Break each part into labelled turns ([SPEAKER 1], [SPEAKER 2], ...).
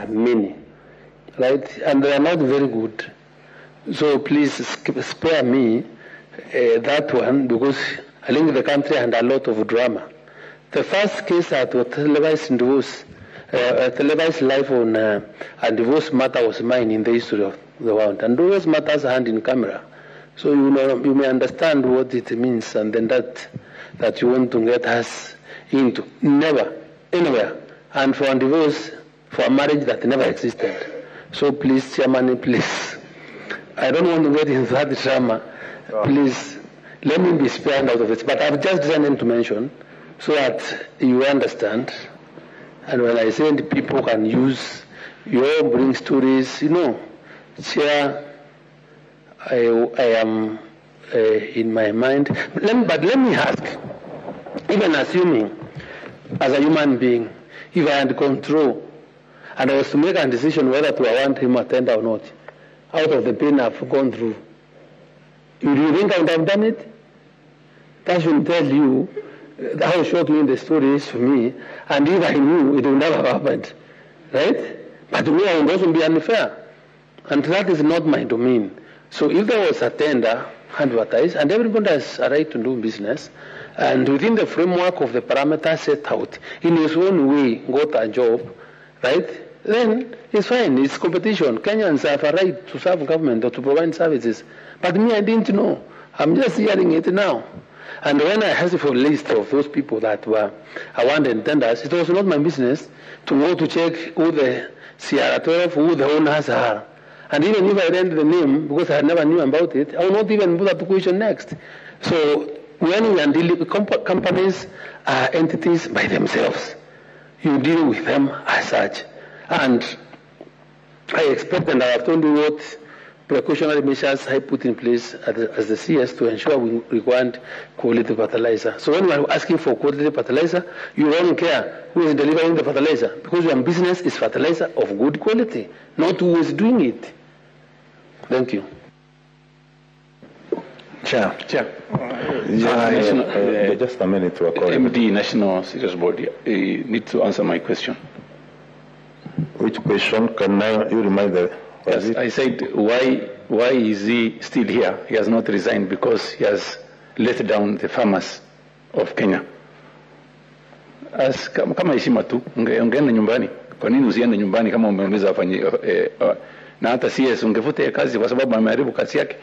[SPEAKER 1] are many, right? And they are not very good. So please spare me that one, because I think the country had a lot of drama. The first case that was televised divorce, televised life on a divorce matter was mine in the history of the world. And those matters are hand in camera. So you may understand what it means, and then that you want to get us into. Never, anywhere. And for a divorce, for a marriage that never existed. So please, Chairman, please. I don't want to get into that drama. Please, let me be spared out of it. But I've just decided to mention so that you understand. And when I say people can use your bring stories, Chair, I am in my mind. But let me ask, even assuming as a human being, if I had control and I was to make a decision whether to want him attend or not, out of the pain I've gone through, do you think I would have done it? That should tell you how shocking the story is for me, and if I knew, it would never have happened, right? But to me, I would also be unfair, and that is not my domain. So if there was a tender advertised, and everybody has a right to do business, and within the framework of the parameters set out, in his own way, got a job, right? Then it's fine, it's competition. Kenyans have a right to serve government or to provide services. But me, I didn't know. I'm just hearing it now. And when I asked for a list of those people that were awarded tenders, it was not my business to go to check who the CR12, who the owners are. And even if I read the name, because I never knew about it, I will not even put that question next. So when we are dealing with companies, are entities by themselves. You deal with them as such. And I expect, and I have told you what precautionary measures I put in place as the CS to ensure we want quality fertilizer. So when we are asking for quality fertilizer, you don't care who is delivering the fertilizer, because your business is fertilizer of good quality, not who is doing it. Thank you.
[SPEAKER 2] Chair.
[SPEAKER 3] Just a minute to accord.
[SPEAKER 4] MD, National Serious Board, you need to answer my question.
[SPEAKER 3] Which question? Can you remind the...
[SPEAKER 4] Yes, I said, why is he still here? He has not resigned because he has let down the farmers of Kenya. Kama heshima tu, ungeenda nyumbani. Kwa nini usiende nyumbani kama umeuliza afanye na hata CS ungefuta kazi kwa sababu ameharibu kazi yake?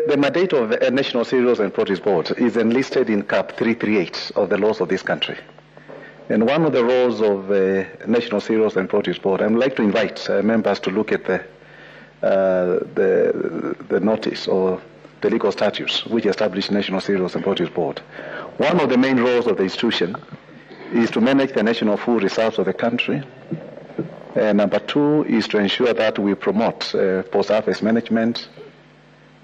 [SPEAKER 2] The mandate of the National Cereals and Produce Board is enlisted in Cap 338 of the laws of this country. And one of the roles of the National Cereals and Produce Board, I would like to invite members to look at the notice or the legal statutes which establish National Cereals and Produce Board. One of the main roles of the institution is to manage the national food reserves of the country. And number two is to ensure that we promote post-harvest management,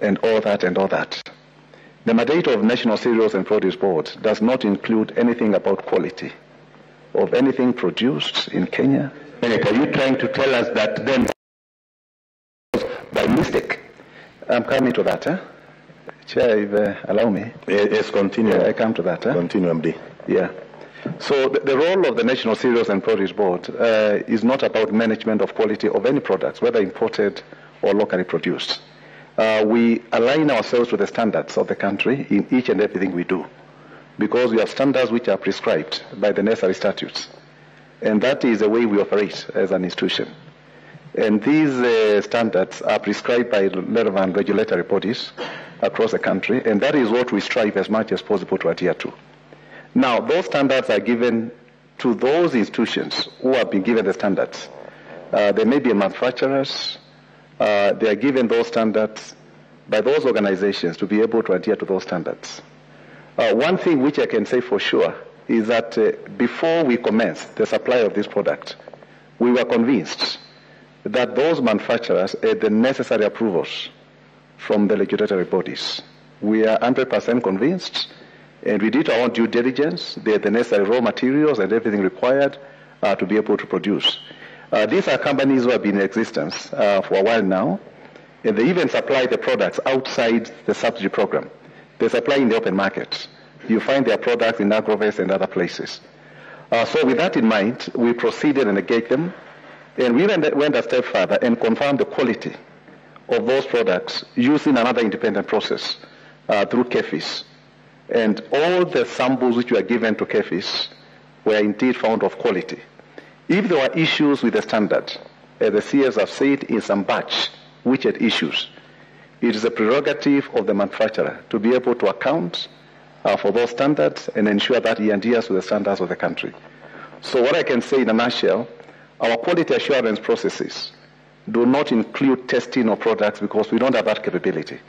[SPEAKER 2] and all that. The mandate of National Cereals and Produce Board does not include anything about quality of anything produced in Kenya.
[SPEAKER 1] Are you trying to tell us that then by mistake?
[SPEAKER 2] I'm coming to that. Chair, if allow me.
[SPEAKER 3] Yes, continue.
[SPEAKER 2] I come to that.
[SPEAKER 3] Continue, MD.
[SPEAKER 2] Yeah. So the role of the National Cereals and Produce Board is not about management of quality of any products, whether imported or locally produced. We align ourselves with the standards of the country in each and everything we do, because we have standards which are prescribed by the necessary statutes. And that is the way we operate as an institution. And these standards are prescribed by relevant regulatory bodies across the country, and that is what we strive as much as possible to adhere to. Now, those standards are given to those institutions who have been given the standards. They may be manufacturers. They are given those standards by those organizations to be able to adhere to those standards. One thing which I can say for sure is that before we commenced the supply of this product, we were convinced that those manufacturers had the necessary approvals from the regulatory bodies. We are 100% convinced, and we did our own due diligence. They had the necessary raw materials and everything required to be able to produce. These are companies who have been in existence for a while now, and they even supply the products outside the subsidy program. They supply in the open market. You find their products in Agrovest and other places. So with that in mind, we proceeded and engaged them, and we went a step further and confirmed the quality of those products using another independent process through KEFIS. And all the samples which were given to KEFIS were indeed found of quality. If there were issues with the standard, as the CS have said in some batch which had issues, it is a prerogative of the manufacturer to be able to account for those standards and ensure that he adheres to the standards of the country. So what I can say in a nutshell, our quality assurance processes do not include testing of products because we don't have that capability.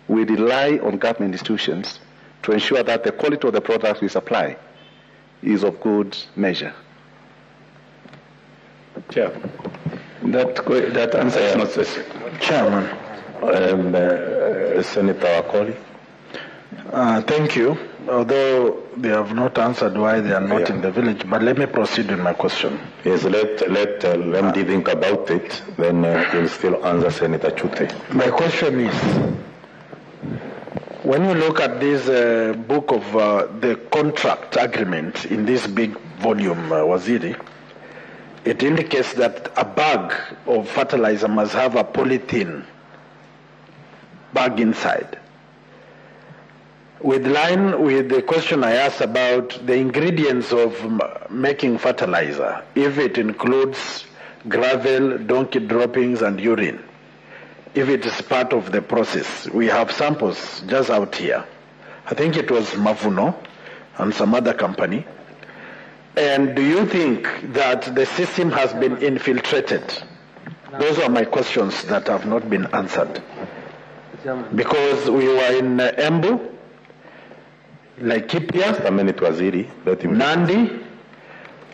[SPEAKER 2] We rely on government institutions to ensure that the quality of the products we supply is of good measure.
[SPEAKER 4] Chair, that answer is not specific.
[SPEAKER 5] Chairman.
[SPEAKER 3] Senator Wakoli.
[SPEAKER 5] Thank you. Although they have not answered why they are not in the village, but let me proceed with my question.
[SPEAKER 3] Yes, let them think about it, then you'll still answer Senator Chute.
[SPEAKER 5] My question is, when you look at this book of the contract agreement in this big volume, Waziri, it indicates that a bag of fertilizer must have a polythene bag inside. With line with the question I asked about the ingredients of making fertilizer, if it includes gravel, donkey droppings, and urine, if it is part of the process. We have samples just out here. I think it was Mavuno and some other company. And do you think that the system has been infiltrated? Those are my questions that have not been answered. Because we were in Embu, Laikipia, Nandi,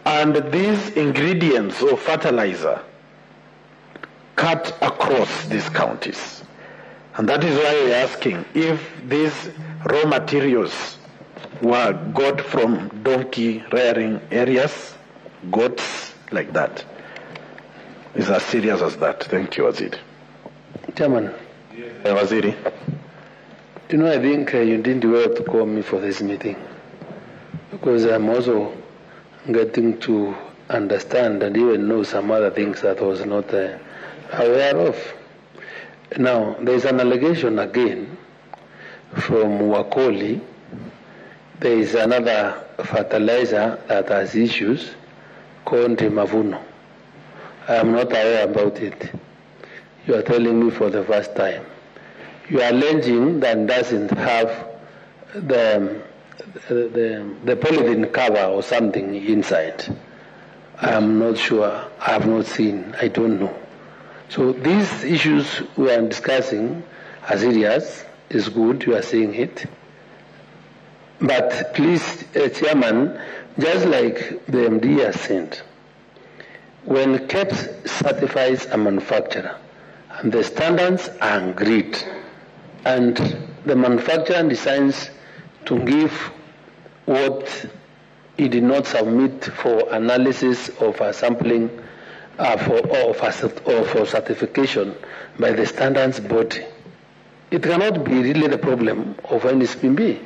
[SPEAKER 5] and these ingredients of fertilizer cut across these counties. And that is why we're asking if these raw materials were got from donkey rearing areas, goats, like that. It's as serious as that. Thank you, Waziri.
[SPEAKER 1] Chairman.
[SPEAKER 3] Waziri.
[SPEAKER 1] You know, I think you didn't well to call me for this meeting because I'm also getting to understand and even know some other things that I was not aware of. Now, there's an allegation again from Wakoli. There is another fertilizer that has issues called Mavuno. I am not aware about it. You are telling me for the first time. You are alleging that doesn't have the polythene cover or something inside. I am not sure. I have not seen. I don't know. So these issues we are discussing as serious is good. You are saying it. But please, Chairman, just like the MD has said, when KEPS certifies a manufacturer and the standards are agreed, and the manufacturer decides to give what he did not submit for analysis of a sampling for certification by the standards body, it cannot be really the problem of NSPB.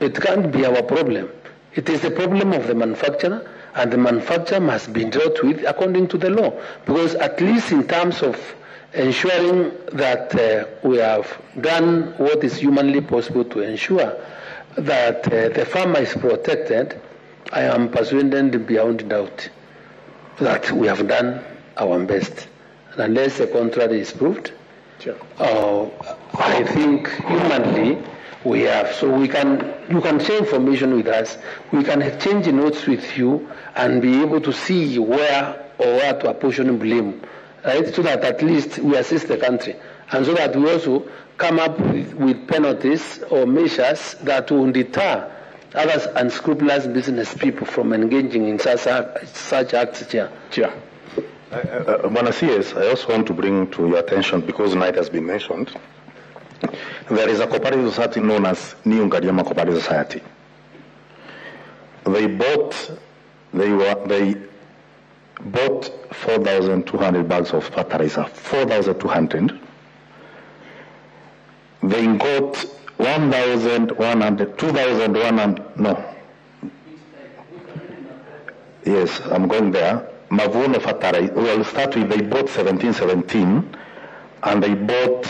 [SPEAKER 1] It can't be our problem. It is the problem of the manufacturer, and the manufacturer must be dealt with according to the law. Because at least in terms of ensuring that we have done what is humanly possible to ensure that the farmer is protected, I am persuaded beyond doubt that we have done our best. And unless the contrary is proved, sure. I think humanly we have. So you can share information with us. We can exchange notes with you and be able to see where to apportion blame, right? So that at least we assist the country, and so that we also come up with penalties or measures that will deter other unscrupulous business people from engaging in such acts. Chair.
[SPEAKER 3] CS, I also want to bring to your attention, because night has been mentioned, there is a cooperative society known as New Ngadiama Cooperative Society. They bought 4,200 bags of fertilizer, 4,200. They got 1,100, 2,100, no. Yes, I'm going there. Mavuno fertilizer, we'll start with, they bought 17, and they bought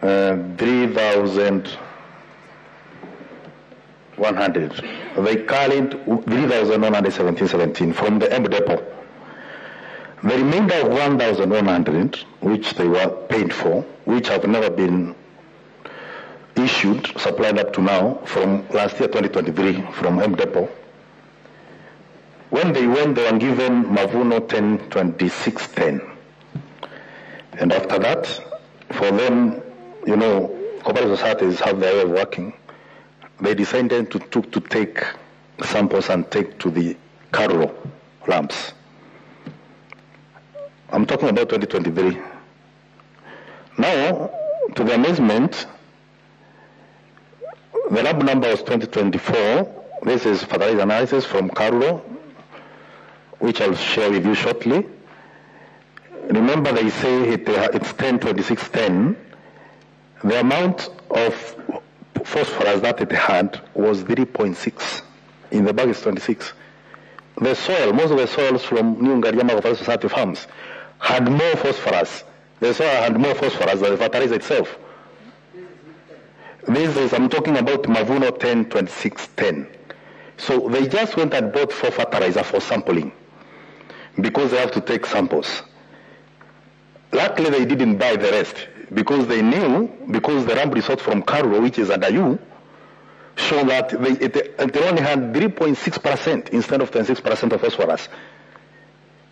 [SPEAKER 3] 3,100. They carried 3,117 from the M depot. The remainder of 1,100, which they were paid for, which have never been issued, supplied up to now, from last year 2023, from M depot. When they went, they were given Mavuno 10/26/10. And after that, for them, you know, cooperative societies have their way of working. They decided to take samples and take to the Carlo labs. I'm talking about 2023. Now, to the amazement, the lab number was 2024. This is fertilizer analysis from Carlo, which I'll share with you shortly. Remember, they say it's 10/26/10. The amount of phosphorus that it had was 3.6. In the bag is 26. The soil, most of the soils from New Ngariama Cooperative Society farms had more phosphorus. The soil had more phosphorus than the fertilizer itself. This is, I'm talking about Mavuno 10/26/10. So they just went and bought 4 fertilizer for sampling, because they have to take samples. Luckily, they didn't buy the rest, because they knew, because the ramp result from Carlo, which is under you, showed that they only had 3.6% instead of 26% of phosphorus.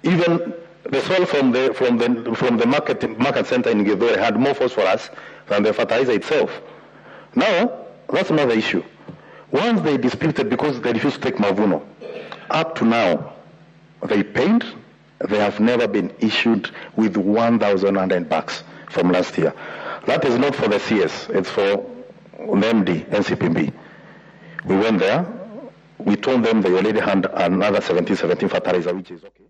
[SPEAKER 3] Even the soil from the market center in Githore had more phosphorus than the fertilizer itself. Now, that's another issue. Once they disputed because they refused to take Mavuno, up to now, they paid. They have never been issued with 1,100 bags from last year. That is not for the CS, it's for the MD, NCPB. We went there, we told them they already had another 17 fertilizer, which is okay.